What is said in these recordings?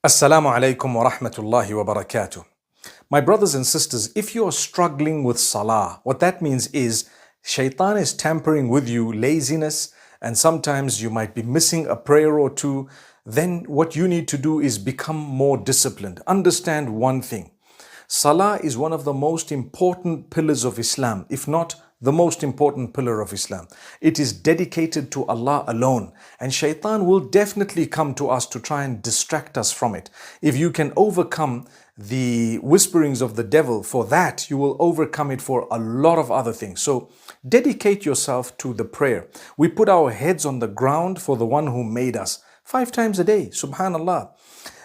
Assalamu alaikum wa rahmatullahi wa barakatuh. My brothers and sisters, if you are struggling with salah, what that means is shaitan is tampering with you, laziness, and sometimes you might be missing a prayer or two. Then what you need to do is become more disciplined. Understand one thing. Salah is one of the most important pillars of Islam, if not the most important pillar of Islam. It is dedicated to Allah alone, and shaitan will definitely come to us to try and distract us from it. If you can overcome the whisperings of the devil for that, you will overcome it for a lot of other things. So dedicate yourself to the prayer. We put our heads on the ground for the one who made us 5 times a day. Subhanallah.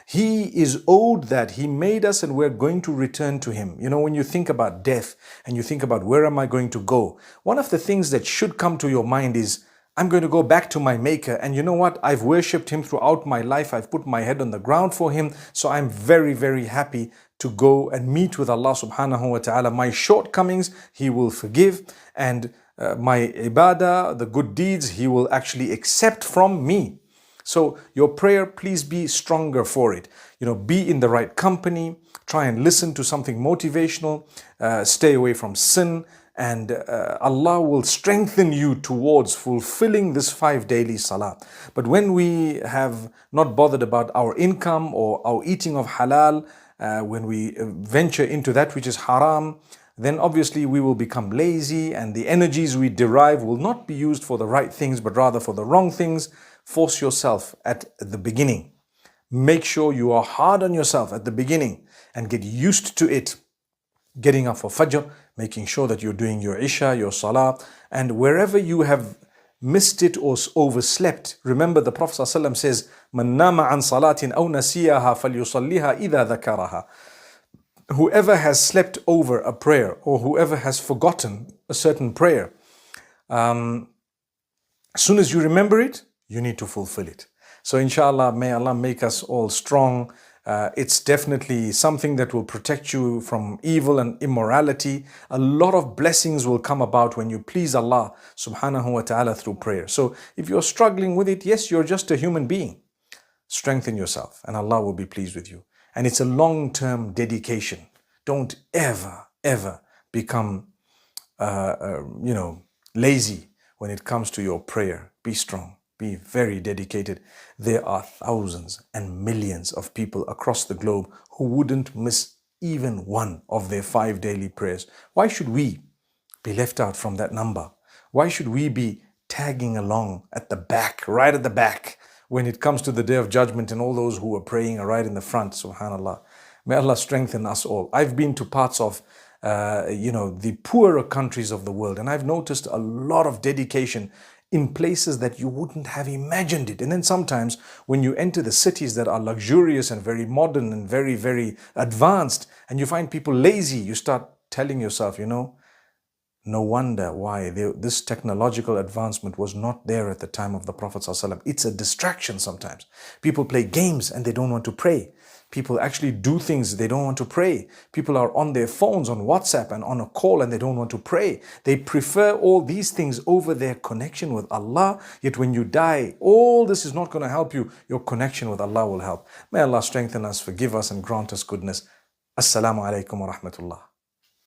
He is owed that. He made us and we're going to return to him. You know, when you think about death and you think about where am I going to go, one of the things that should come to your mind is, I'm going to go back to my maker. And you know what? I've worshipped him throughout my life. I've put my head on the ground for him. So I'm very, very happy to go and meet with Allah subhanahu wa ta'ala. My shortcomings, he will forgive. And my ibadah, the good deeds, he will actually accept from me. So your prayer, please be stronger for it. You know, be in the right company, try and listen to something motivational, stay away from sin, and Allah will strengthen you towards fulfilling this 5 daily salah. But when we have not bothered about our income or our eating of halal, when we venture into that which is haram, then obviously we will become lazy and the energies we derive will not be used for the right things, but rather for the wrong things. Force yourself at the beginning. Make sure you are hard on yourself at the beginning and get used to it. Getting up for Fajr, making sure that you're doing your Isha, your Salah, and wherever you have missed it or overslept, remember the Prophet ﷺ says, "Man nama an salatin aw nasiyaha falyusalliha idha dhakaraha." Whoever has slept over a prayer or whoever has forgotten a certain prayer, as soon as you remember it, you need to fulfill it. So inshallah, may Allah make us all strong. It's definitely something that will protect you from evil and immorality. A lot of blessings will come about when you please Allah subhanahu wa ta'ala through prayer. So if you're struggling with it, yes, you're just a human being. Strengthen yourself and Allah will be pleased with you. And it's a long-term dedication. Don't ever become, lazy when it comes to your prayer. Be strong. Be very dedicated. There are thousands and millions of people across the globe who wouldn't miss even one of their 5 daily prayers. Why should we be left out from that number? Why should we be tagging along at the back, right at the back, when it comes to the Day of Judgment and all those who are praying are right in the front? Subhanallah. May Allah strengthen us all. I've been to parts of the poorer countries of the world, and I've noticed a lot of dedication in places that you wouldn't have imagined it. And then sometimes when you enter the cities that are luxurious and very modern and very, very advanced, and you find people lazy, you start telling yourself, no wonder why this technological advancement was not there at the time of the Prophet ﷺ. It's a distraction sometimes. People play games and they don't want to pray. People actually do things they don't want to pray. People are on their phones, on WhatsApp and on a call and they don't want to pray. They prefer all these things over their connection with Allah. Yet when you die, all this is not going to help you. Your connection with Allah will help. May Allah strengthen us, forgive us and grant us goodness. Assalamu alaikum wa rahmatullah.